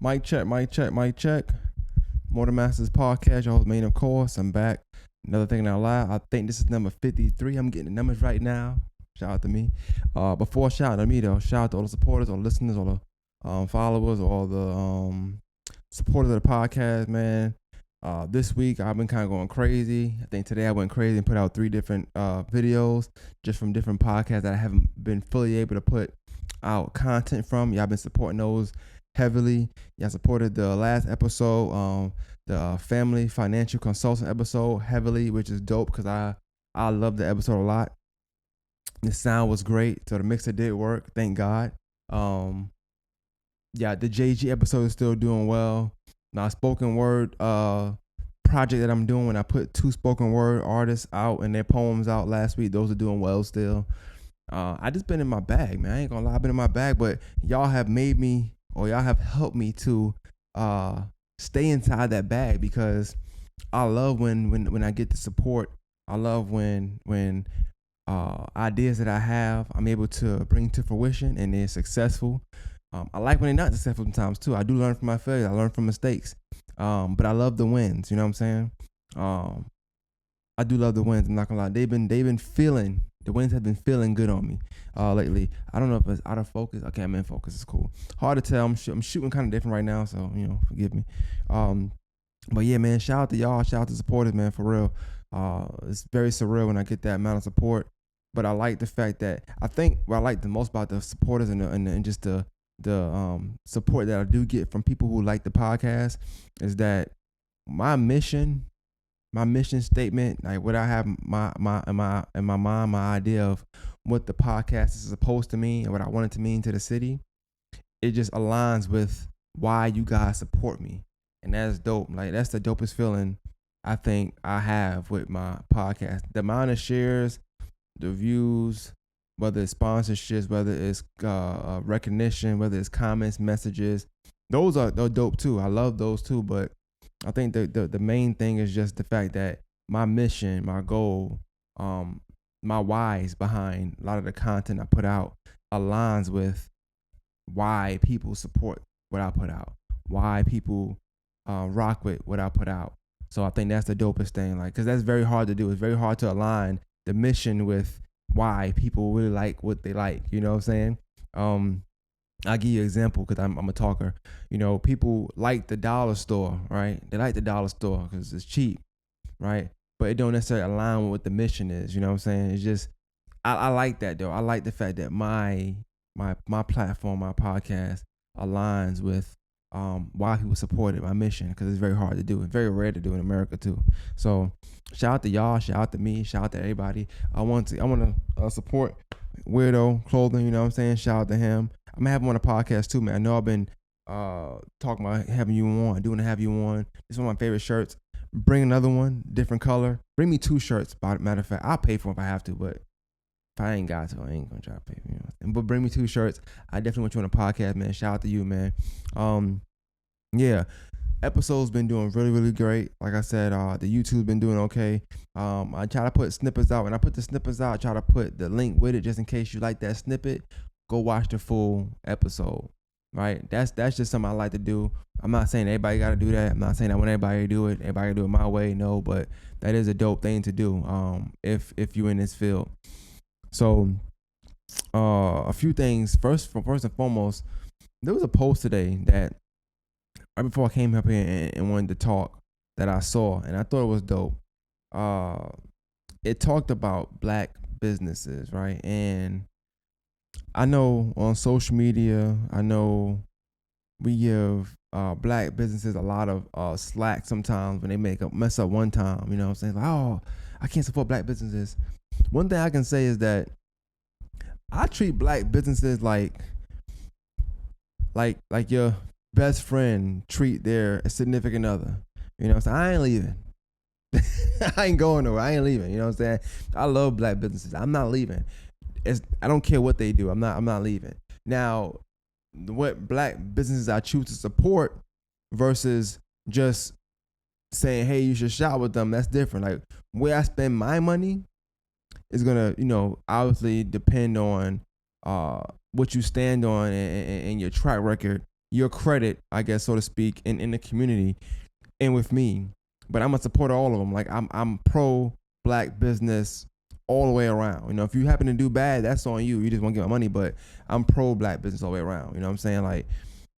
Mic check, mic check, mic check. Mortar Masters Podcast, your host, Main, of course. I'm back. Another thing now live. I think this is number 53. I'm getting the numbers right now. Shout out to me. Before shout out to me, though, shout out to all the supporters, all the listeners, all the followers, all the supporters of the podcast, man. This week, I've been kind of going crazy. I think today I went crazy and put out 3 different videos just from different podcasts that I haven't been fully able to put out content from. Y'all been supporting those heavily. Y'all supported the last episode, the family financial consultant episode heavily, which is dope because I love the episode a lot. The sound was great, so the mixer did work. Thank God. Yeah, the JG episode is still doing well. Now, spoken word project that I'm doing, when I put 2 spoken word artists out and their poems out last week, those are doing well still. I just been in my bag, man. I ain't gonna lie, I've been in my bag, but y'all have made me, or y'all have helped me to stay inside that bag, because I love when I get the support. I love when ideas that I have, I'm able to bring to fruition and they're successful. I like when they're not successful sometimes too. I do learn from my failures. I learn from mistakes. But I love the wins. You know what I'm saying? I do love the wins. I'm not gonna lie. They've been feeling, the wins have been feeling good on me lately. I don't know if it's out of focus. Okay, I'm in focus. It's cool. Hard to tell. I'm shooting kind of different right now, so forgive me. But yeah, man. Shout out to y'all. Shout out to supporters, man. For real. It's very surreal when I get that amount of support. But I like the fact that I think what I like the most about the supporters and just the support that I do get from people who like the podcast is that my mission statement, like what I have in my mind, my idea of what the podcast is supposed to mean and what I want it to mean to the city, it just aligns with why you guys support me. And that's dope. Like, that's the dopest feeling I think I have with my podcast. The amount of shares, the views, whether it's sponsorships, whether it's recognition, whether it's comments, messages, they're dope too. I love those too. But I think the main thing is just the fact that my mission, my goal, my whys behind a lot of the content I put out aligns with why people support what I put out, why people rock with what I put out. So I think that's the dopest thing, like, because that's very hard to do. It's very hard to align the mission with why people really like what they like. You know what I'm saying? I'll give you an example because I'm a talker. People like the dollar store, right? They like the dollar store because it's cheap, right? But it don't necessarily align with what the mission is. You know what I'm saying? It's just, I like that though. I like the fact that my platform, my podcast aligns with why people supported my mission, because it's very hard to do. It's very rare to do in America too. So shout out to y'all, shout out to me, shout out to everybody. I want to support Weirdo Clothing. You know what I'm saying? Shout out to him. I'm gonna have him on the podcast too, man. I know I've been talking about having you on, doing to have you on. It's one of my favorite shirts. Bring another one, different color. Bring me 2 shirts. Matter of fact, I'll pay for them if I have to, but if I ain't got to, I ain't gonna try to pay. But bring me 2 shirts. I definitely want you on the podcast, man. Shout out to you, man. Yeah, episode's been doing really, really great. Like I said, the YouTube's been doing okay. I try to put snippets out. When I put the snippets out, I try to put the link with it just in case you like that snippet. Go watch the full episode. Right? That's just something I like to do. I'm not saying everybody got to do that. I'm not saying I want everybody to do it. Everybody do it my way. No, but that is a dope thing to do. If you're in this field. So, a few things. First and foremost, there was a post today that right before I came up here and wanted to talk that I saw, and I thought it was dope. It talked about black businesses, right? And I know on social media, I know we give black businesses a lot of slack sometimes when they mess up one time. You know what I'm saying? Like, oh, I can't support black businesses. One thing I can say is that I treat black businesses like your best friend treat their significant other. You know what I'm saying? I ain't leaving. I ain't going nowhere. I ain't leaving. You know what I'm saying? I love black businesses. I'm not leaving. I don't care what they do. I'm not leaving. Now, what black businesses I choose to support versus just saying, hey, you should shop with them, that's different. Like, where I spend my money is gonna, obviously depend on what you stand on and your track record your credit, I guess, so to speak, in the community and with me. But I'm a supporter of all of them. Like I'm pro black business all the way around. You know, if you happen to do bad, that's on you. You just want to get my money. But I'm pro black business all the way around. You know what I'm saying? Like,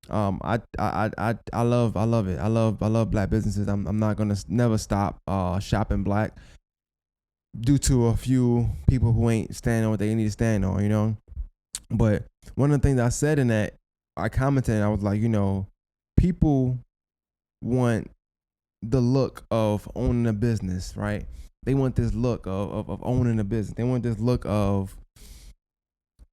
I love it. I love black businesses. I'm not gonna never stop shopping black due to a few people who ain't standing on what they need to stand on. You know. But one of the things I said in that, I commented, and I was like, you know, people want the look of owning a business, right? They want this look of owning a business. They want this look of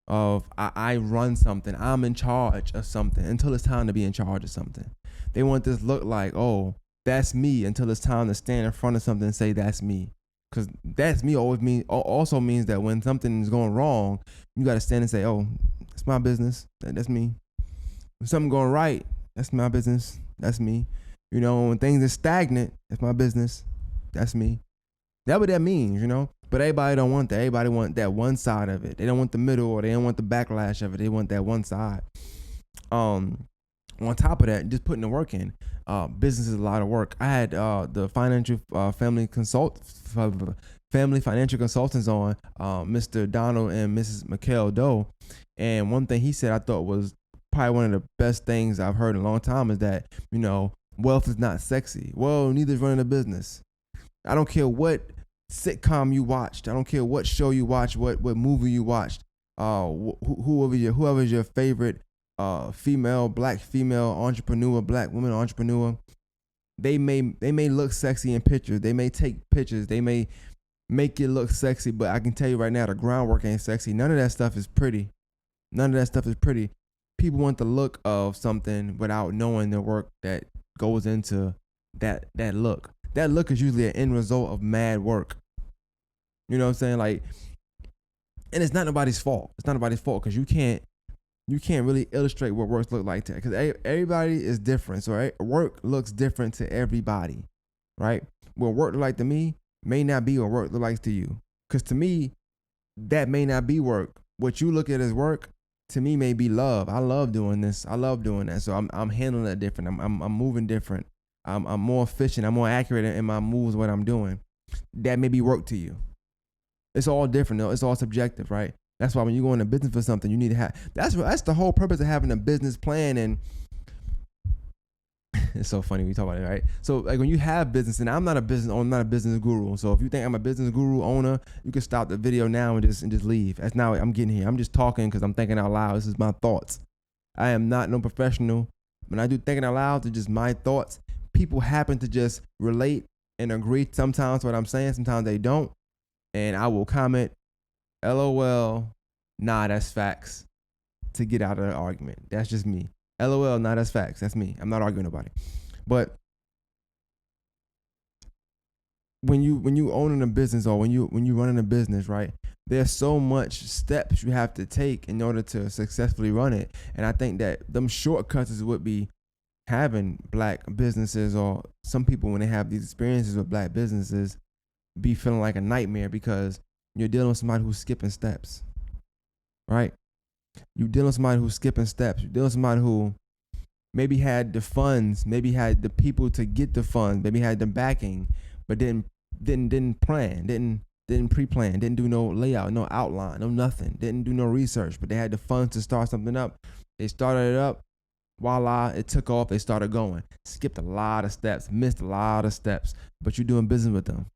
I run something. I'm in charge of something until it's time to be in charge of something. They want this look like, oh, that's me, until it's time to stand in front of something and say that's me. Because that's me also means that when something is going wrong, you got to stand and say, oh, it's my business. That's me. When something going right, that's my business. That's me. You know, when things are stagnant, it's my business. That's me. That's what that means, you know. But everybody don't want that. Everybody want that one side of it. They don't want the middle, or they don't want the backlash of it. They want that one side. On top of that, just putting the work in. Business is a lot of work. I had the family financial consultants on, Mr. Donald and Mrs. McKell Doe, and one thing he said I thought was probably one of the best things I've heard in a long time is that, you know, wealth is not sexy. Well, neither is running a business. I don't care what sitcom you watched. I don't care what show you watched, what movie you watched. Whoever's your favorite black female entrepreneur, black woman entrepreneur, they may look sexy in pictures. They may take pictures. They may make it look sexy, but I can tell you right now, the groundwork ain't sexy. None of that stuff is pretty. People want the look of something without knowing the work that goes into that look. That look is usually an end result of mad work. You know what I'm saying? Like, and it's not nobody's fault. It's not nobody's fault because you can't really illustrate what work look like to, because everybody is different. So work looks different to everybody, right? What work look like to me may not be what work look like to you. Because to me, that may not be work. What you look at as work, to me, may be love. I love doing this. I love doing that. So I'm handling it different. I'm moving different. I'm more efficient. I'm more accurate in my moves, what I'm doing. That may be work to you. It's all different though. It's all subjective, right? That's why when you go into business for something, you need to have. That's the whole purpose of having a business plan. And it's so funny we talk about it, right? So like when you have business, and I'm not a business owner, I'm not a business guru. So if you think I'm a business guru owner, you can stop the video now and just leave. That's not what I'm getting here. I'm just talking because I'm thinking out loud. This is my thoughts. I am not no professional. When I do thinking out loud, it's just my thoughts. People happen to just relate and agree sometimes to what I'm saying. Sometimes they don't. And I will comment, LOL, nah, that's facts, to get out of the argument. That's just me. LOL, nah, that's facts. That's me. I'm not arguing nobody. But when you owning a business, or when you running a business, right, there's so much steps you have to take in order to successfully run it. And I think that them shortcuts would be having black businesses, or some people when they have these experiences with black businesses, be feeling like a nightmare because you're dealing with somebody who's skipping steps, right? You're dealing with somebody who's skipping steps. You're dealing with somebody who maybe had the funds, maybe had the people to get the funds, maybe had the backing, but didn't plan, didn't pre-plan, didn't do no layout, no outline, no nothing, didn't do no research, but they had the funds to start something up. They started it up, voila, it took off, they started going. Skipped a lot of steps, missed a lot of steps, but you're doing business with them.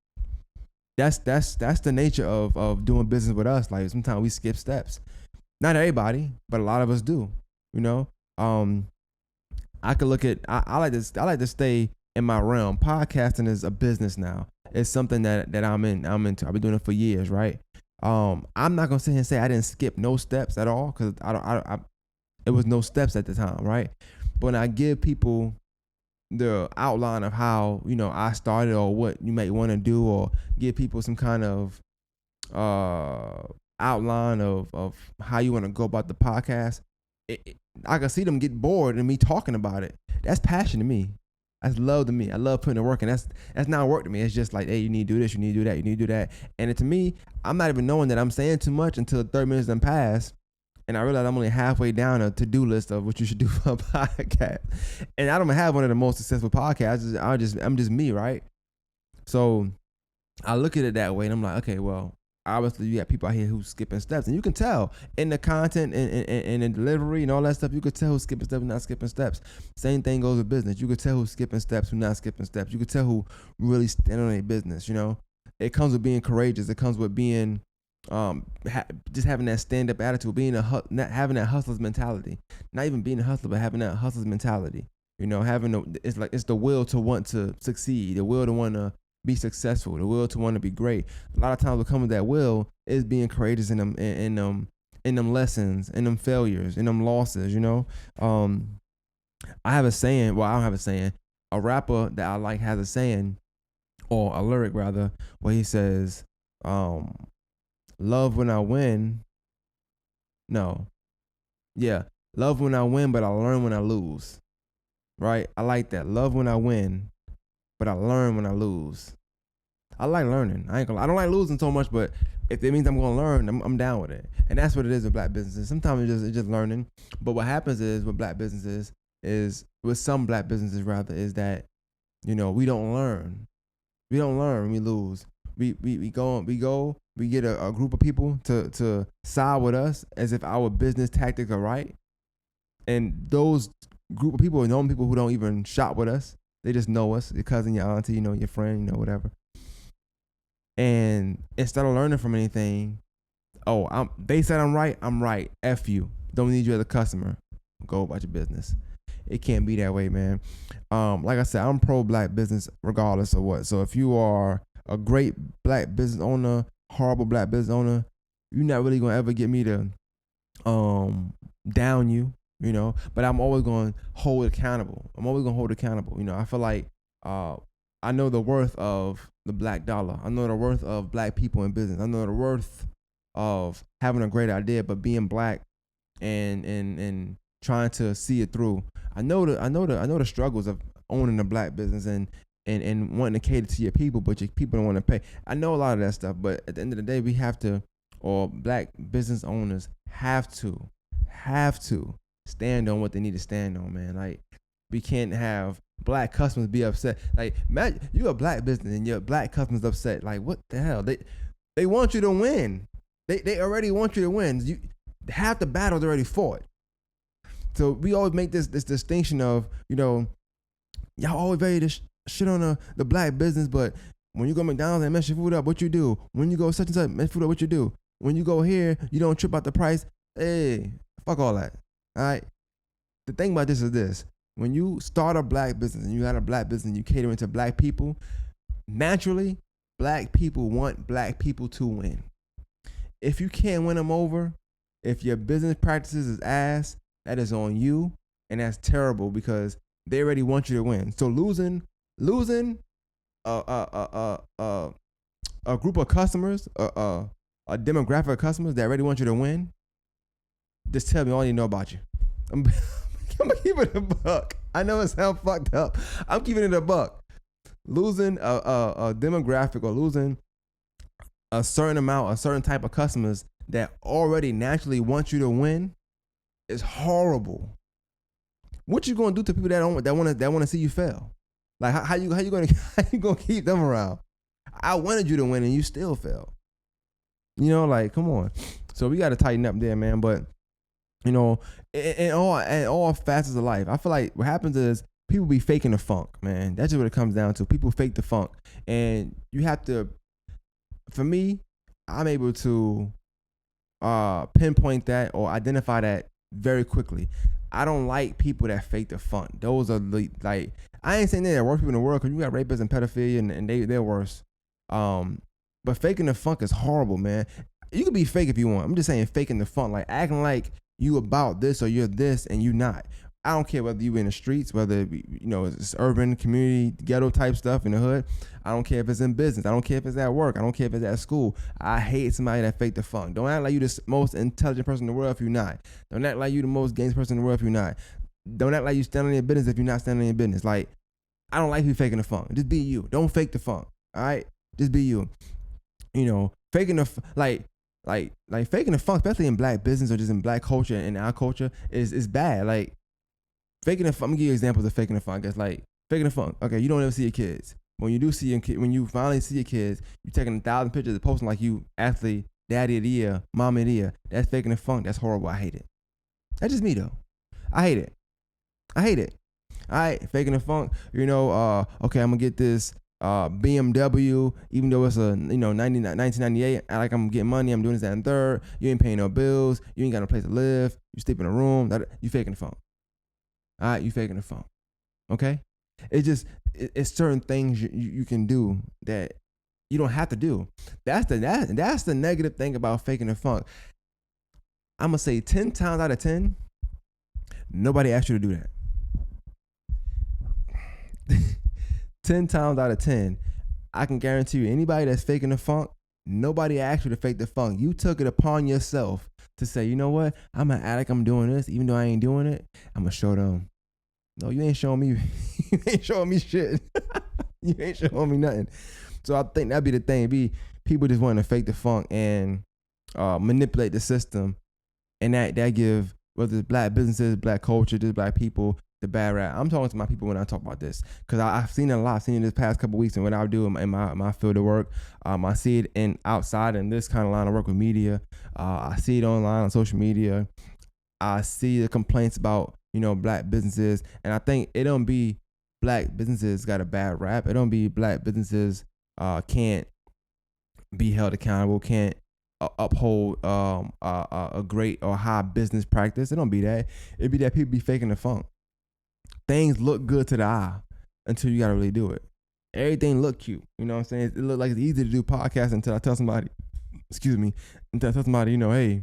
That's the nature of doing business with us. Like sometimes we skip steps. Not everybody, but a lot of us do. You know, I could look at. I like to stay in my realm. Podcasting is a business now. It's something that I'm into. I've been doing it for years, right? I'm not gonna sit here and say I didn't skip no steps at all, because it was no steps at the time, right? But when I give people the outline of how, you know, I started, or what you might want to do, or give people some kind of outline of how you want to go about the podcast, I can see them get bored and me talking about it. That's passion to me. That's love to me. I love putting the work in. That's not work to me. It's just like, hey, you need to do this, you need to do that, you need to do that. And to me, I'm not even knowing that I'm saying too much until 30 minutes done pass, And I realized I'm only halfway down a to-do list of what you should do for a podcast. And I don't have one of the most successful podcasts. I'm just me, right? So I look at it that way, and I'm like, okay, well, obviously you got people out here who's skipping steps, and you can tell in the content and the delivery and all that stuff. You could tell who's skipping steps and not skipping steps. Same thing goes with business. You could tell who's skipping steps, who's not skipping steps. You could tell who really stand on their business. You know, it comes with being courageous. It comes with being just having that stand-up attitude, being not having that hustler's mentality, not even being a hustler, but having that hustler's mentality. You know, it's the will to want to succeed, the will to want to be successful, the will to want to be great. A lot of times what comes with that will is being courageous in them lessons, in them failures, in them losses, you know. I have a saying, well, I don't have a saying. A rapper that I like has a saying, or a lyric rather, where he says, love when I win. No. Yeah. Love when I win, but I learn when I lose. Right? I like that. Love when I win, but I learn when I lose. I like learning. I don't like losing so much, but if it means I'm gonna learn, I'm down with it. And that's what it is with black businesses. Sometimes it's just learning. But what happens is with black businesses is with some black businesses rather is that, you know, we don't learn. We don't learn, we lose. We get a group of people to side with us as if our business tactics are right. And those group of people are known people who don't even shop with us. They just know us, your cousin, your auntie, you know, your friend, you know, whatever. And instead of learning from anything, they said I'm right, I'm right. F you. Don't need you as a customer. Go about your business. It can't be that way, man. Like I said, I'm pro black business regardless of what. So if you are a great black business owner, horrible black business owner, you're not really gonna ever get me to down you, you know. But I'm always gonna hold accountable. You know, I feel like I know the worth of the black dollar. I know the worth of black people in business. I know the worth of having a great idea, but being black and trying to see it through. I know the struggles of owning a black business and wanting to cater to your people, but your people don't want to pay. I know a lot of that stuff, but at the end of the day, we have to, or black business owners have to stand on what they need to stand on, man. Like, we can't have black customers be upset. Like, imagine you a black business and your black customers upset. Like, what the hell? They want you to win. They already want you to win. Half the battle's already fought. So we always make this distinction of, you know, y'all always ready to shit on the black business, but when you go to McDonald's and mess your food up, what you do? When you go such and such, mess food up, what you do? When you go here, you don't trip out the price. Hey, fuck all that. All right. The thing about this is this: when you start a black business and you got a black business and you catering to black people, naturally, black people want black people to win. If you can't win them over, if your business practices is ass, that is on you, and that's terrible because they already want you to win. So losing a group of customers, a demographic of customers that already want you to win, just tell me all you know about you. I'm gonna keep it a buck. I know it sounds fucked up. I'm keeping it a buck. Losing a demographic or losing a certain type of customers that already naturally want you to win is horrible. What you gonna do to people that want to see you fail? Like how you gonna keep them around? I wanted you to win and you still fail. You know, like, come on. So we got to tighten up there, man. But you know, in all facets of life, I feel like what happens is people be faking the funk, man. That's just what it comes down to. People fake the funk, and you have to. For me, I'm able to pinpoint that or identify that very quickly. I don't like people that fake the funk. Those are like, I ain't saying they're the worst people in the world, because you got rapists and pedophilia and they're worse. But faking the funk is horrible, man. You can be fake if you want. I'm just saying faking the funk, like acting like you about this or you're this and you not. I don't care whether you in the streets, whether it's urban, community, ghetto type stuff in the hood. I don't care if it's in business. I don't care if it's at work. I don't care if it's at school. I hate somebody that fake the funk. Don't act like you the most intelligent person in the world if you're not. Don't act like you the most gangster person in the world if you're not. Don't act like you stand on your business if you're not standing on your business. Like, I don't like you faking the funk. Just be you. Don't fake the funk. All right? Just be you. You know, faking the like. Like faking the funk, especially in black business or just in black culture and our culture, is bad. Like faking the funk. I'm gonna give you examples of faking the funk. It's like faking the funk. Okay, you don't ever see your kids. When you do see your kid, when you finally see your kids, you taking 1,000 pictures and posting like you athlete, daddy of the year, mom of the year. That's faking the funk. That's horrible. I hate it. That's just me though. I hate it. I hate it. All right, faking the funk. Okay, I'm gonna get this BMW, even though it's a 1998. I like I'm getting money. I'm doing this, that, and third. You ain't paying no bills. You ain't got no place to live. You sleep in a room. You faking the funk. All right, you faking the funk. Okay, it's certain things you can do that you don't have to do. That's the negative thing about faking the funk. I'm gonna say 10 times out of 10, nobody asked you to do that. 10 times out of 10, I can guarantee you, anybody that's faking the funk, nobody asked you to fake the funk. You took it upon yourself to say, you know what? I'm an addict. I'm doing this, even though I ain't doing it. I'm gonna show them. No, you ain't showing me. You ain't showing me shit. You ain't showing me nothing. So I think that'd be the thing. Be people just wanting to fake the funk and manipulate the system, and that give, whether it's black businesses, black culture, just black people, the bad rap. I'm talking to my people when I talk about this, because I've seen it a lot. I've seen it this past couple of weeks, and what I do in my field of work, I see it outside in this kind of line of work with media. I see it online on social media. I see the complaints about black businesses, and I think it don't be black businesses got a bad rap. It don't be black businesses can't be held accountable, can't uphold a great or high business practice. It don't be that. It be that people be faking the funk. Things look good to the eye until you gotta really do it. Everything look cute. You know what I'm saying? It look like it's easy to do podcasts until I tell somebody, until I tell somebody, hey,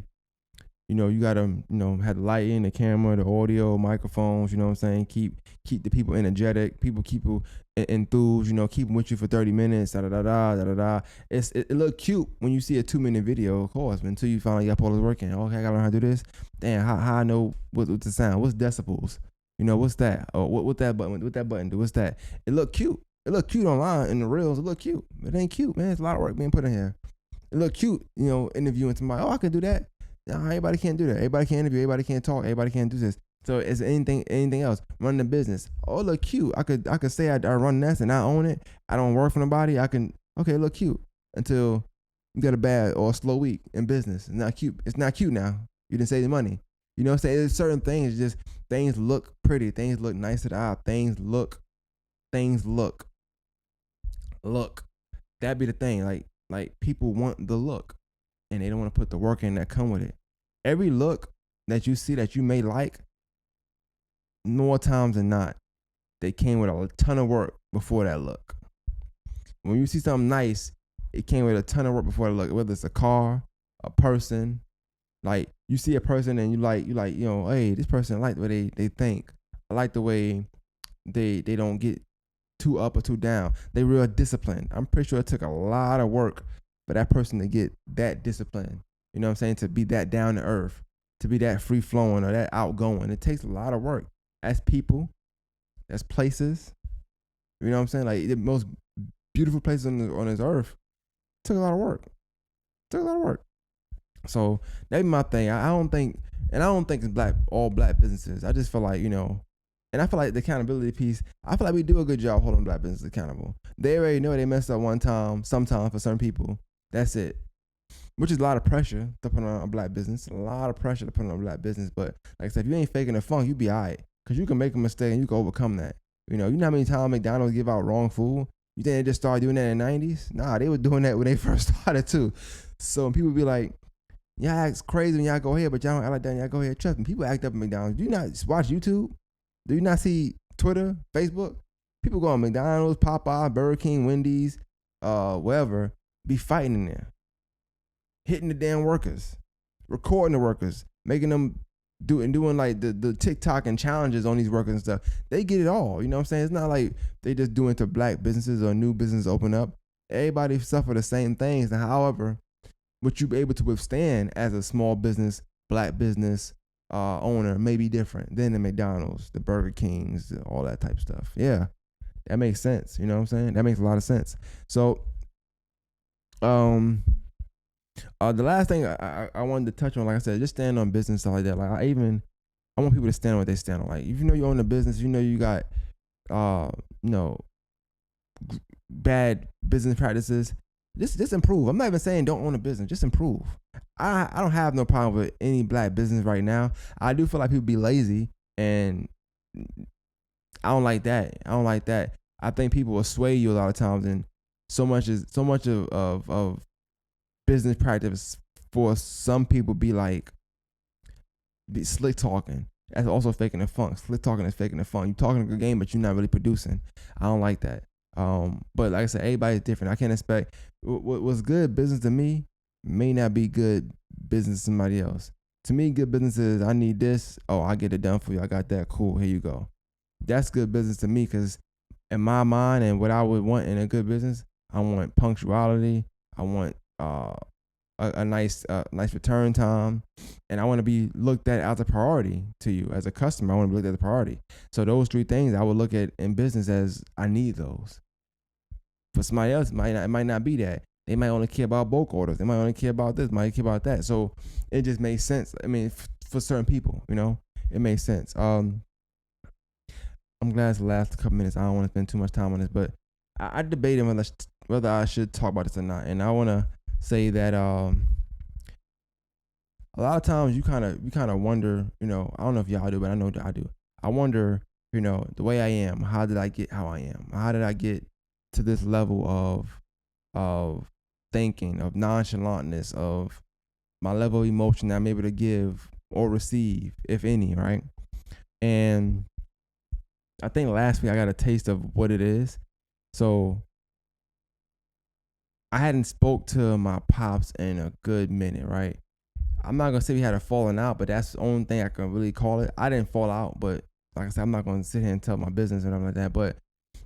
you gotta, have the lighting, the camera, the audio, microphones, you know what I'm saying? Keep the people energetic, keep enthused, keep them with you for 30 minutes, da-da-da-da. It look cute when you see a 2-minute video, of course, but until you finally got all this working. Okay, I gotta learn how to do this. Damn, how I know what's the sound? What's decibels? What's that? Oh, what that button do? What's that? It look cute. It look cute online in the reels. It look cute. It ain't cute, man. It's a lot of work being put in here. It look cute, interviewing somebody. Oh, I can do that. No, everybody can't do that. Everybody can't interview. Everybody can't talk. Everybody can't do this. So it's anything else. Running a business. Oh, it look cute. I could say I run this and I own it. I don't work for nobody. Okay, it look cute until you got a bad or a slow week in business. It's not cute. It's not cute now. You didn't save the money. You know what I'm saying? There's certain things, just things look pretty. Things look nice to the eye. Things look. That'd be the thing. Like people want the look, and they don't want to put the work in that come with it. Every look that you see that you may like, more times than not, they came with a ton of work before that look. When you see something nice, it came with a ton of work before the look. Whether it's a car, a person, like you see a person and you like, hey, this person, I like the way they think. I like the way they don't get too up or too down. They real disciplined. I'm pretty sure it took a lot of work for that person to get that disciplined. You know what I'm saying? To be that down to earth, to be that free flowing or that outgoing. It takes a lot of work. As people, as places. You know what I'm saying? Like the most beautiful places on this earth took a lot of work. So that'd be my thing. I don't think it's all black businesses. I just feel like, and I feel like the accountability piece, I feel like we do a good job holding black businesses accountable. They already know they messed up one time, sometime for certain people. That's it. Which is a lot of pressure to put on a black business. A lot of pressure to put on a black business. But like I said, if you ain't faking the funk, you be all right. Because you can make a mistake and you can overcome that. You know how many times McDonald's give out wrong food? You think they just started doing that in the 90s? Nah, they were doing that when they first started too. So when people be like, y'all act crazy when y'all go ahead, but y'all don't act like that when y'all go ahead. Trust me, people act up at McDonald's. Do you not watch YouTube? Do you not see Twitter, Facebook? People go on McDonald's, Popeye, Burger King, Wendy's, wherever, be fighting in there. Hitting the damn workers, recording the workers, making them doing like the TikTok and challenges on these workers and stuff. They get it all. You know what I'm saying? It's not like they just do it to black businesses or new businesses open up. Everybody suffer the same things. And however, what you be able to withstand as a small business, black business owner may be different than the McDonald's, the Burger Kings, all that type of stuff. Yeah, that makes sense. You know what I'm saying? That makes a lot of sense. So, The last thing I wanted to touch on, like I said, just stand on business stuff like that. Like I want people to stand on what they stand on. Like if you know you own a business, you know you got uh you know bad business practices. Just improve. I'm not even saying don't own a business. Just improve. I don't have no problem with any black business right now. I do feel like people be lazy, and I don't like that. I don't like that. I think people will sway you a lot of times, and so much of business practice for some people be slick talking. That's also faking the funk. Slick talking is faking the funk. You talking a good game, but you're not really producing. I don't like that. But like I said, everybody's different. I can't expect what's good business to me may not be good business to somebody else. To me, good business is I need this. Oh, I get it done for you. I got that. Cool. Here you go. That's good business to me because in my mind and what I would want in a good business, I want punctuality. I want a nice return time, and I want to be looked at as a priority to you as a customer. I want to be looked at as a priority. So those three things I would look at in business as I need those. For somebody else, it might not be that. They might only care about bulk orders. They might only care about this. Might care about that. So it just makes sense. I mean, for certain people, it makes sense. I'm glad it's the last couple minutes. I don't want to spend too much time on this, but I debated whether I should talk about this or not. And I want to say that a lot of times you kind of wonder. I don't know if y'all do, but I know that I do. I wonder, the way I am. How did I get how I am? How did I get to this level of thinking, of nonchalantness, of my level of emotion that I'm able to give or receive, if any, right? And I think last week I got a taste of what it is. So I hadn't spoke to my pops in a good minute, right? I'm not gonna say we had a falling out, but that's the only thing I can really call it. I didn't fall out, but like I said, I'm not gonna sit here and tell my business or nothing like that. But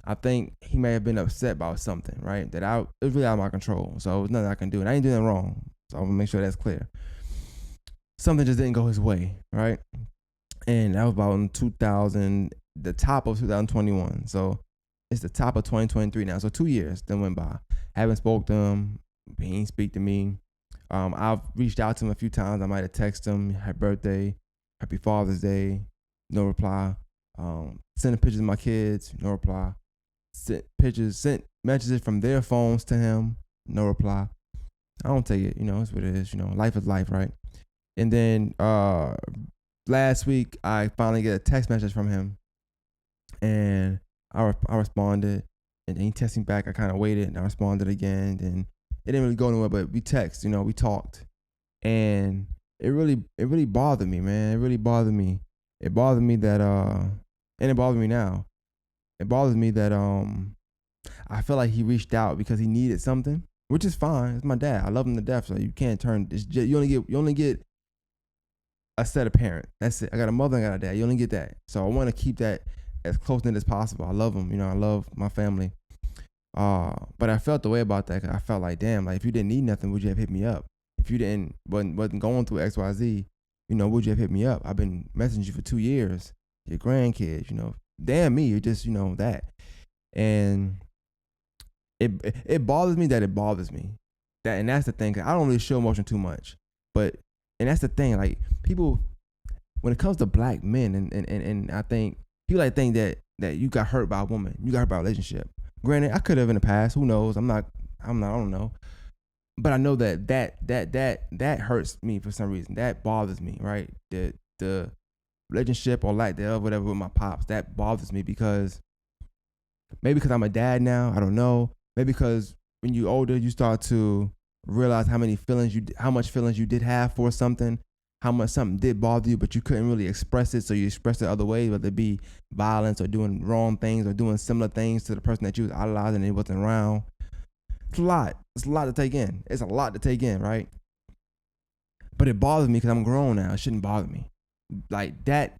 I think he may have been upset about something, right? It was really out of my control. So it was nothing I can do. And I ain't doing nothing wrong. So I'm gonna make sure that's clear. Something just didn't go his way, right? And that was about in the top of 2021. So it's the top of 2023 now. So 2 years then went by. Haven't spoke to him. He ain't speak to me. I've reached out to him a few times. I might have texted him, happy birthday, happy Father's Day, no reply. Sending pictures of my kids, no reply. Sent messages from their phones to him, no reply. I don't take it, it's what it is, life is life, right? And then last week I finally get a text message from him, and I responded, and then he texted me back. I kind of waited, and I responded again, and it didn't really go anywhere, but we text, we talked, and it really bothered me, man. It really bothered me. It bothered me that and it bothers me now. It bothers me that I feel like he reached out because he needed something, which is fine. It's my dad. I love him to death, so you can't turn. You only get a set of parents. That's it. I got a mother and I got a dad. You only get that. So I want to keep that as close knit as possible. I love him. I love my family. But I felt the way about that. 'Cause I felt like, damn, like if you didn't need nothing, would you have hit me up? If you wasn't going through XYZ, would you have hit me up? I've been messaging you for 2 years. Your grandkids, damn me, you're just, that. And it bothers me that it bothers me. And that's the thing. 'Cause I don't really show emotion too much. And that's the thing. Like people, when it comes to black men, and I think people think that you got hurt by a woman, you got hurt by a relationship. Granted, I could have in the past. Who knows? I don't know. But I know that hurts me for some reason. That bothers me, right? The relationship or lack thereof, whatever, with my pops, that bothers me because maybe because I'm a dad now. I don't know. Maybe because when you're older, you start to realize how much feelings you did have for something, how much something did bother you, but you couldn't really express it, so you expressed it other ways, whether it be violence or doing wrong things or doing similar things to the person that you was idolizing and it wasn't around. It's a lot. It's a lot to take in. It's a lot to take in, right? But it bothers me because I'm grown now. It shouldn't bother me. Like that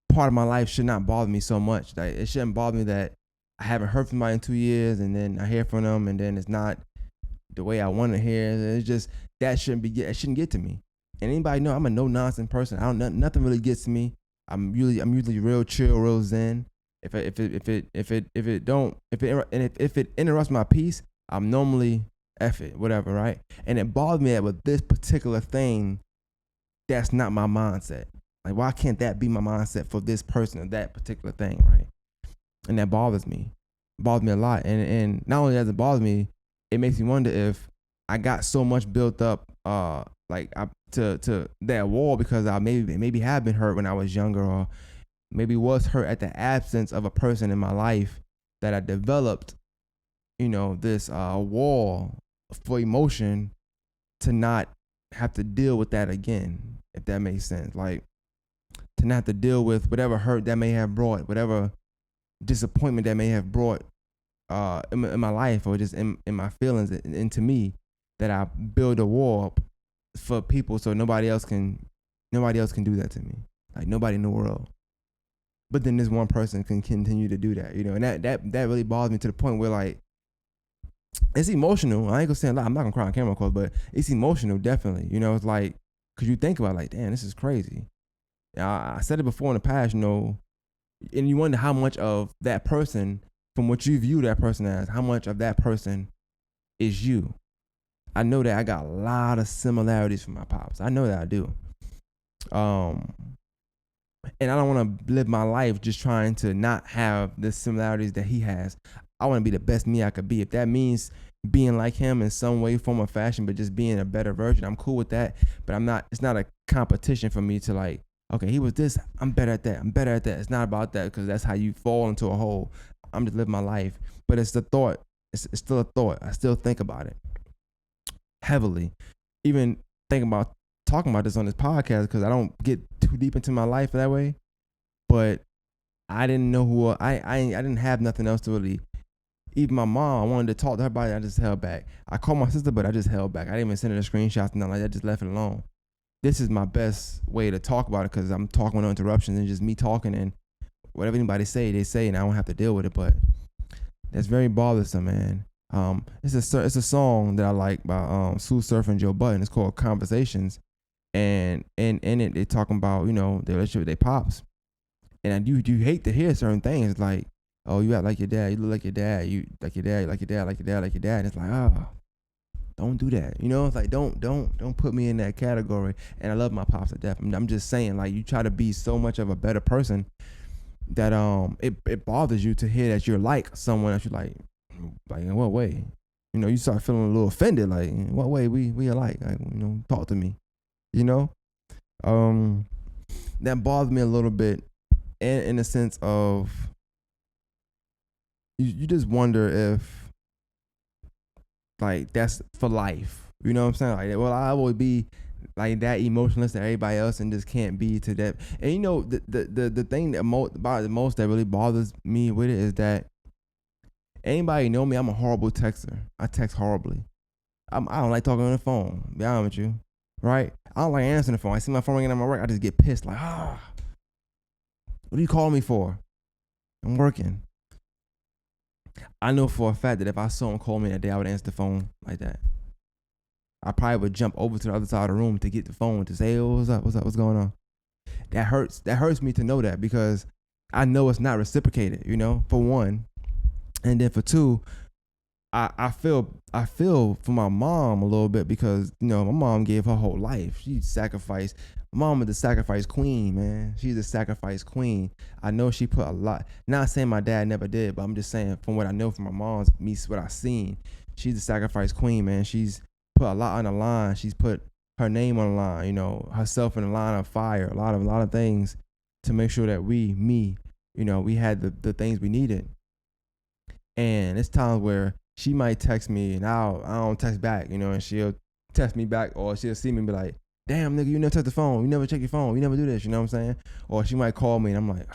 part of my life should not bother me so much. Like it shouldn't bother me that I haven't heard from somebody in 2 years and then I hear from them and then it's not the way I want to hear. It's just it shouldn't get to me. And anybody know I'm a no nonsense person. Nothing really gets to me. I'm usually real chill, real zen. If it interrupts my peace, I'm normally F it, whatever, right? And it bothers me that with this particular thing, that's not my mindset. Like, why can't that be my mindset for this person or that particular thing, right? And that bothers me. It bothers me a lot. And not only does it bother me, it makes me wonder if I got so much built up, to that wall because I maybe have been hurt when I was younger, or maybe was hurt at the absence of a person in my life, that I developed, this wall for emotion to not have to deal with that again, if that makes sense. Like, to not have to deal with whatever hurt that may have brought, whatever disappointment that may have brought in my life, or just in my feelings, into me, that I build a wall for people so nobody else can do that to me. Like, nobody in the world. But then this one person can continue to do that, and that really bothers me to the point where, like, it's emotional. I ain't gonna say a lot. I'm not gonna cry on camera, of course, but it's emotional, definitely. It's like, cause you think about it, like, damn, this is crazy. I said it before in the past, and you wonder how much of that person, from what you view that person as, how much of that person is you. I know that I got a lot of similarities from my pops. I know that I do. And I don't want to live my life just trying to not have the similarities that he has. I want to be the best me I could be. If that means being like him in some way, form, or fashion, but just being a better version, I'm cool with that. But it's not a competition for me to, like, okay, he was this, I'm better at that. I'm better at that. It's not about that, because that's how you fall into a hole. I'm just living my life. But it's the thought. It's still a thought. I still think about it heavily. Even thinking about talking about this on this podcast, because I don't get too deep into my life that way. But I didn't know who I didn't have nothing else to really. Even my mom, I wanted to talk to her about it. I just held back. I called my sister, but I just held back. I didn't even send her the screenshots and nothing like that. I just left it alone. This is my best way to talk about it, because I'm talking with no interruptions and just me talking, and whatever anybody say, they say, and I don't have to deal with it. But that's very bothersome, man. It's a song that I like by Sue Surf and Joe Budden. It's called Conversations, and in it they talking about their relationship with their pops, and you hate to hear certain things like, oh, you act like your dad, you look like your dad, you like your dad, like your dad, like your dad, like your dad. And it's like, oh, don't do that. It's like, don't put me in that category. And I love my pops to death. I'm just saying, like, you try to be so much of a better person that it bothers you to hear that you're like someone that you like in what way? You start feeling a little offended, like, in what way we alike? Like, talk to me. That bothers me a little bit, in the sense of, you just wonder if, like, that's for life. You know what I'm saying? Like, well, I will be like that emotionless to everybody else and just can't be to that. And the thing that about the most that really bothers me with it is that anybody know me, I'm a horrible texter. I text horribly. I don't like talking on the phone, to be honest with you. Right? I don't like answering the phone. I see my phone ringing at my work, I just get pissed, like, what are you calling me for? I'm working. I know for a fact that if I saw him call me that day, I would answer the phone like that. I probably would jump over to the other side of the room to get the phone to say, oh, what's up, what's going on? That hurts. That hurts me to know that, because I know it's not reciprocated, for one. And then for two, I feel for my mom a little bit, because, my mom gave her whole life. She sacrificed. My mom is the sacrifice queen, man. She's the sacrifice queen. I know she put a lot. Not saying my dad never did, but I'm just saying from what I know from my mom's, what I've seen, she's the sacrifice queen, man. She's put a lot on the line. She's put her name on the line, herself in the line of fire, a lot of things to make sure that we had the things we needed. And it's times where she might text me and I don't text back, and she'll text me back, or she'll see me and be like, damn, nigga, you never touch the phone. You never check your phone. You never do this. You know what I'm saying? Or she might call me and I'm like,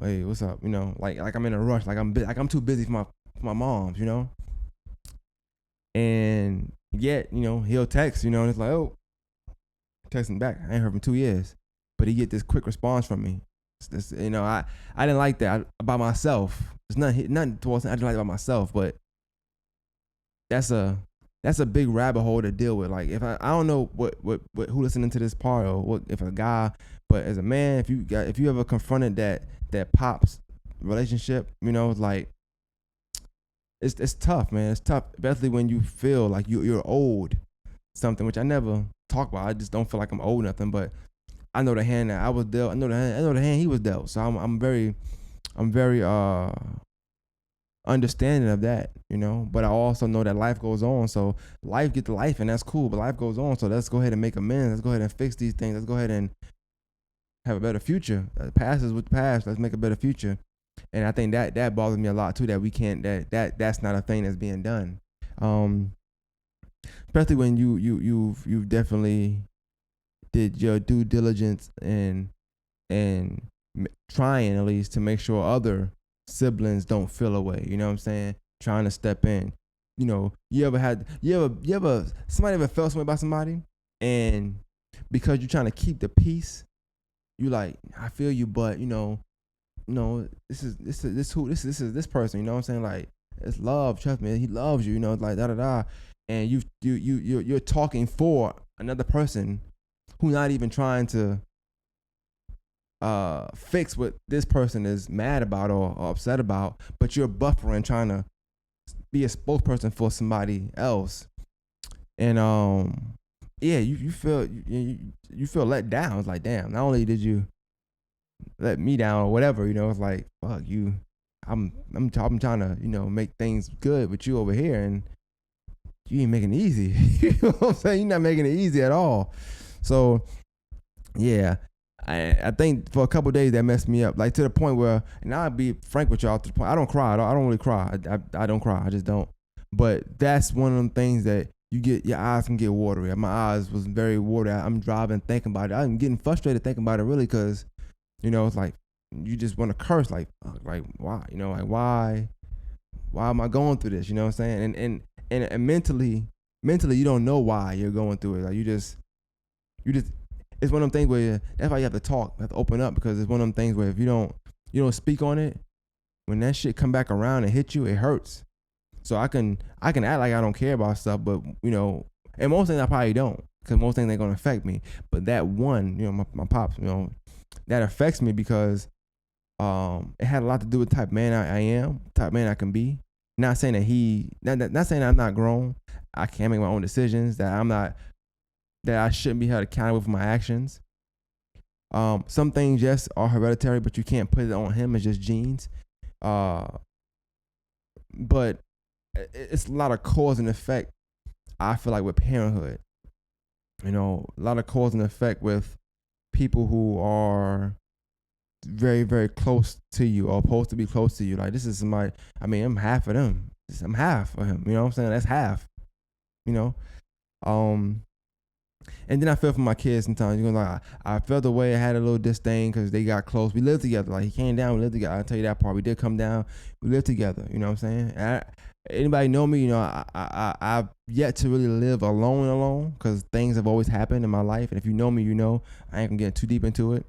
hey, what's up? Like I'm in a rush. Like I'm too busy for my moms, And yet, he'll text, and it's like, oh, texting back. I ain't heard from 2 years. But he get this quick response from me. It's, I didn't like that about myself. It's nothing towards I didn't like it about myself, but that's a big rabbit hole to deal with. Like, if I don't know what who listening to this part, or what if a guy, but as a man, if you ever confronted that pops relationship, like, it's tough, man. It's tough, especially when you feel like you're old something, which I never talk about. I just don't feel like I'm old nothing, but I know the hand that I was dealt. I know the hand he was dealt. So I'm very understanding of that, you know. But I also know that life goes on. So life get to life, and that's cool. But life goes on. So let's go ahead and make amends. Let's go ahead and fix these things. Let's go ahead and have a better future. The past is with the past. Let's make a better future. And I think that bothers me a lot too. That we can't. That's not a thing that's being done. Um, Especially when you've definitely did your due diligence and trying at least to make sure other siblings don't feel away. You know what I'm saying? Trying to step in. You know, you ever somebody ever felt something about somebody, and because you're trying to keep the peace, you like, I feel you, but this is this person. You know what I'm saying? Like, it's love. Trust me, he loves you. You know, like da da da, and you're talking for another person who's not even trying to fix what this person is mad about or upset about, but you're buffering, trying to be a spokesperson for somebody else, and yeah, you feel let down. It's like, damn, not only did you let me down or whatever, you know, it's like, fuck you. I'm trying to, make things good with you over here, and you ain't making it easy. You know what I'm saying? You're not making it easy at all. So yeah, I think for a couple of days that messed me up, like to the point where, and I'll be frank with y'all, to the point I don't cry. I don't really cry. I don't cry. I just don't. But that's one of them things that your eyes can get watery. My eyes was very watery. I'm driving thinking about it. I'm getting frustrated thinking about it, really, because it's like you just want to curse, like why, like why am I going through this? You know what I'm saying? And mentally you don't know why you're going through it. Like you just it's one of them things where that's why you have to talk, you have to open up, because it's one of them things where if you don't speak on it, when that shit come back around and hit you, it hurts. So I can act like I don't care about stuff, but and most things I probably don't, because most things ain't gonna affect me. But that one, my pops, that affects me because it had a lot to do with the type of man I am, type of man I can be. Not saying that not saying I'm not grown. I can't make my own decisions. That I shouldn't be held accountable for my actions. Some things, yes, are hereditary, but you can't put it on him. It's just genes. But it's a lot of cause and effect, I feel like, with parenthood. A lot of cause and effect with people who are very, very close to you, or supposed to be close to you. Like, this is somebody, I'm half of them. I'm half of him. You know what I'm saying? That's half. And then I feel for my kids sometimes. I felt the way I had a little disdain because they got close. We lived together. Like, he came down, we lived together. I'll tell you that part. We did come down. We lived together. You know what I'm saying? Anybody know me? I've yet to really live alone, because things have always happened in my life. And if you know me, I ain't gonna get too deep into it.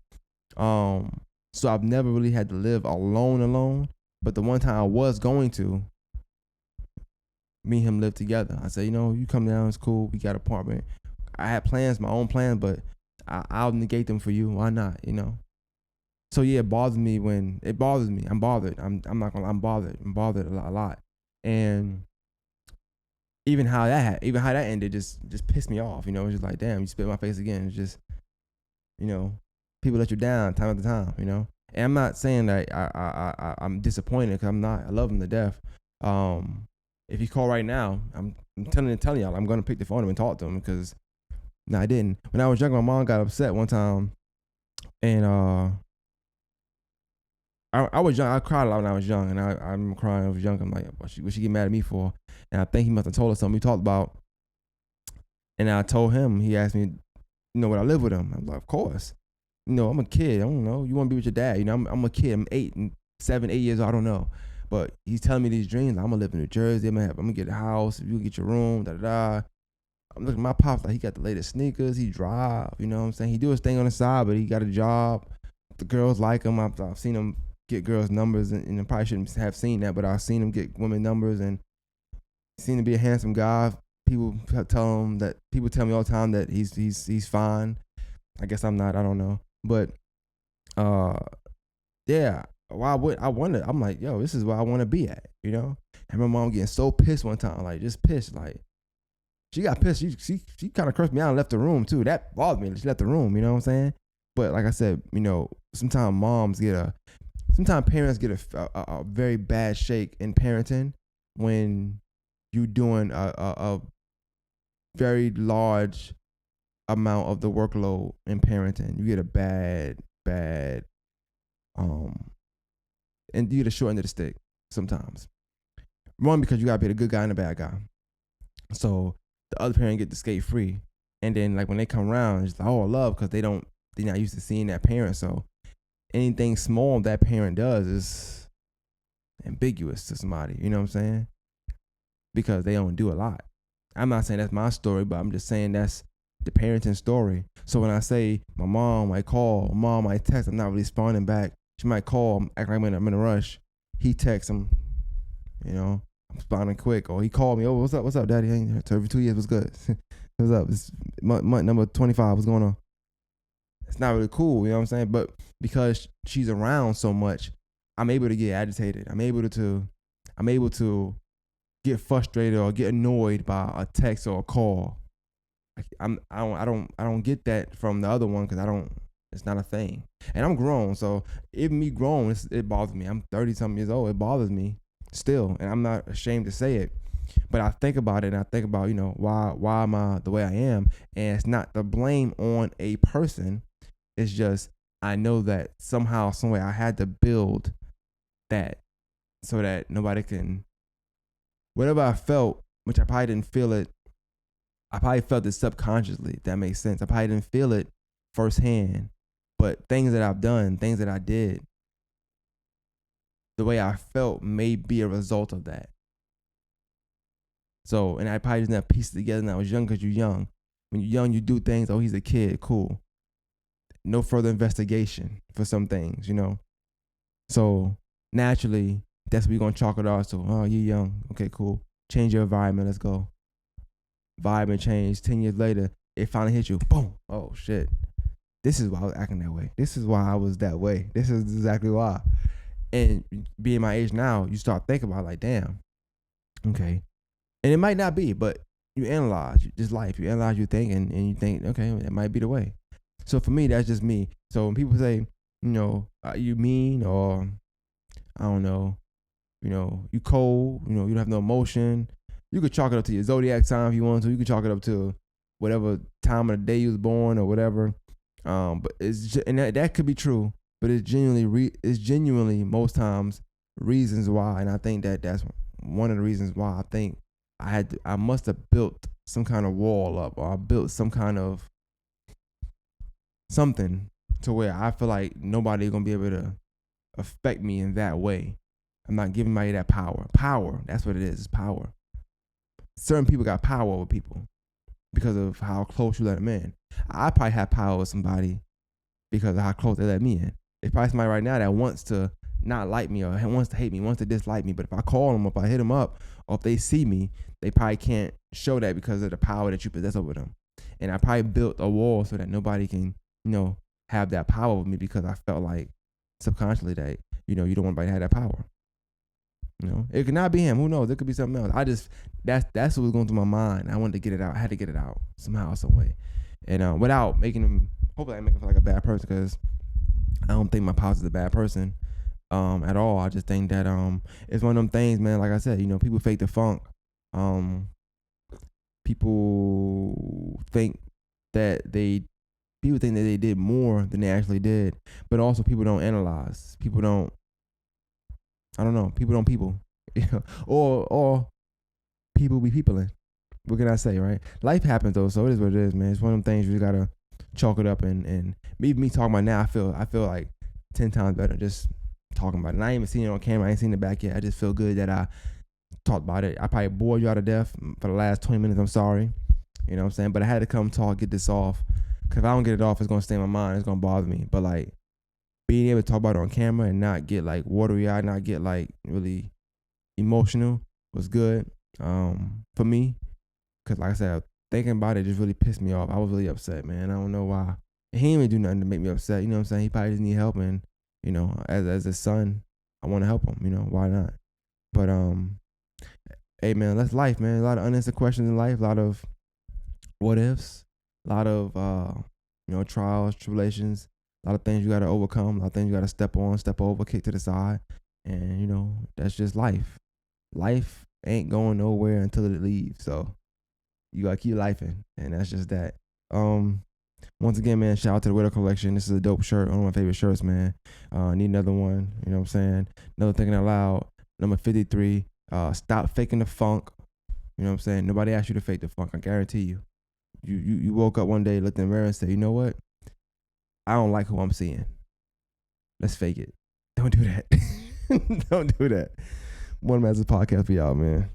So I've never really had to live alone. But the one time I was going to, me and him live together. I said, you come down, it's cool. We got an apartment. I had plans, my own plans, but I'll negate them for you. Why not? So yeah, it bothers me. I'm bothered. I'm not gonna. I'm bothered. I'm bothered a lot. And even how that ended just pissed me off. It's just like, damn, you spit in my face again. It's just, people let you down time after time. And I'm not saying that I'm disappointed, because I'm not. I love him to death. If you call right now, I'm telling y'all, I'm gonna pick the phone up and talk to him, because. No, I didn't. When I was younger, my mom got upset one time, and I was young. I cried a lot when I was young, and I remember crying when I was young. I'm like, what she get mad at me for? And I think he must have told her something we talked about. And I told him. He asked me, would I live with him? I was like, of course. I'm a kid. I don't know. You want to be with your dad? I'm a kid. I'm 8 years old. I don't know. But he's telling me these dreams. I'm gonna live in New Jersey. I'm gonna get a house. You get your room. Da da da. I'm looking at my pops, like, he got the latest sneakers, he drive, you know what I'm saying? He do his thing on the side, but he got a job. The girls like him. I've seen him get girls' numbers, and I probably shouldn't have seen that, but I've seen him get women numbers, and seen him be a handsome guy. People tell me all the time that he's fine. I guess I'm not, I don't know. But yeah, why would I wonder? I'm like, yo, this is where I want to be at, you know. And my mom getting so pissed one time, like just pissed, like she got pissed. She kind of cursed me out and left the room too. That bothered me. She left the room. You know what I'm saying? But like I said, you know, sometimes parents get a very bad shake in parenting when you doing a very large amount of the workload in parenting. You get a bad and you get a short end of the stick sometimes. One, because you gotta be the good guy and the bad guy. So the other parent get to skate free. And then like when they come around, it's like, oh, I love, because they're not used to seeing that parent. So anything small that parent does is ambiguous to somebody, you know what I'm saying? Because they don't do a lot. I'm not saying that's my story, but I'm just saying that's the parenting story. So when I say my mom might call, my mom might text, I'm not really responding back. She might call, act like I'm in a rush. He texts him, you know, I'm responding quick. Or he called me, oh, what's up, daddy? Every 2 years, what's good? What's up? It's month number 25, what's going on? It's not really cool, you know what I'm saying? But because she's around so much, I'm able to get agitated. I'm able to get frustrated or get annoyed by a text or a call. I don't get that from the other one, because it's not a thing. And I'm grown, so even me grown, it bothers me. I'm 30-something years old. It bothers me still, and I'm not ashamed to say it. But I think about it, and I think about, you know, why am I the way I am? And it's not the blame on a person. It's just I know that somehow, some way, I had to build that so that nobody can. Whatever I felt, which I probably didn't feel it. I probably felt it subconsciously, if that makes sense. I probably didn't feel it firsthand. But things that I've done, things that I did, the way I felt may be a result of that. So, and I probably didn't have pieces together when I was young, because you're young. When you're young, you do things, oh, he's a kid, cool. No further investigation for some things, you know. So, naturally, that's what we're going to chalk it off to. Oh, you're young. Okay, cool. Change your environment. Let's go. Environment change. 10 years later, it finally hit you. Boom. Oh, shit. This is why I was acting that way. This is why I was that way. This is exactly why. And being my age now, you start thinking about, like, damn. Okay. And it might not be, but you analyze this life. You analyze your thinking, and you think, okay, that might be the way. So for me, that's just me. So when people say, you know, you mean, or I don't know, you know, you cold, you know, you don't have no emotion, you could chalk it up to your zodiac sign if you want to. You could chalk it up to whatever time of the day you was born or whatever. But and that could be true, but it's genuinely most times reasons why. And I think that's one of the reasons why I think I must have built some kind of wall up, or I built some kind of something to where I feel like nobody's gonna be able to affect me in that way. I'm not giving anybody that power. Power, that's what it is. It's power. Certain people got power over people because of how close you let them in. I probably have power over somebody because of how close they let me in. There's probably somebody right now that wants to not like me, or wants to hate me, wants to dislike me. But if I call them, if I hit them up, or if they see me, they probably can't show that because of the power that you possess over them. And I probably built a wall so that nobody can, you know, have that power over me, because I felt like subconsciously that, you know, you don't want anybody to have that power. You know, it could not be him. Who knows? It could be something else. That's what was going through my mind. I wanted to get it out. I had to get it out somehow, some way, and without making him. Hopefully, I make him feel like a bad person, because I don't think my pops is a bad person, at all. I just think that it's one of them things, man. Like I said, you know, people fake the funk. People think that they did more than they actually did, but also people don't analyze. People don't. I don't know. People don't people, you know, or people be peopling. What can I say, right? Life happens though, so it is what it is, man. It's one of them things you gotta chalk it up, and me talking about now, I feel like 10 times better just talking about it. And I ain't even seen it on camera. I ain't seen it back yet. I just feel good that I talked about it. I probably bored you out of death for the last 20 minutes. I'm sorry. You know what I'm saying? But I had to come talk, get this off. Because if I don't get it off, it's going to stay in my mind. It's going to bother me. But, like, being able to talk about it on camera and not get, like, watery eyed, not get, like, really emotional was good for me. Because, like I said, thinking about it just really pissed me off. I was really upset, man. I don't know why. And he didn't even do nothing to make me upset. You know what I'm saying? He probably just need help. And You know, as a son, I want to help them. You know, why not? But hey man, that's life, man. A lot of unanswered questions in life, a lot of what ifs, a lot of trials, tribulations, a lot of things you got to overcome, a lot of things you got to step on, step over, kick to the side, and that's just life. Life ain't going nowhere until it leaves, so you gotta keep lifing, and that's just that. Once again, man, shout out to the Widow Collection. This is a dope shirt, one of my favorite shirts, man. Need another one, you know what I'm saying? Another Thinking Out Loud, number 53. Stop faking the funk. You know what I'm saying? Nobody asked you to fake the funk, I guarantee you. You woke up one day, looked in the mirror and said, you know what? I don't like who I'm seeing. Let's fake it. Don't do that. Don't do that. One Master's podcast for y'all, man.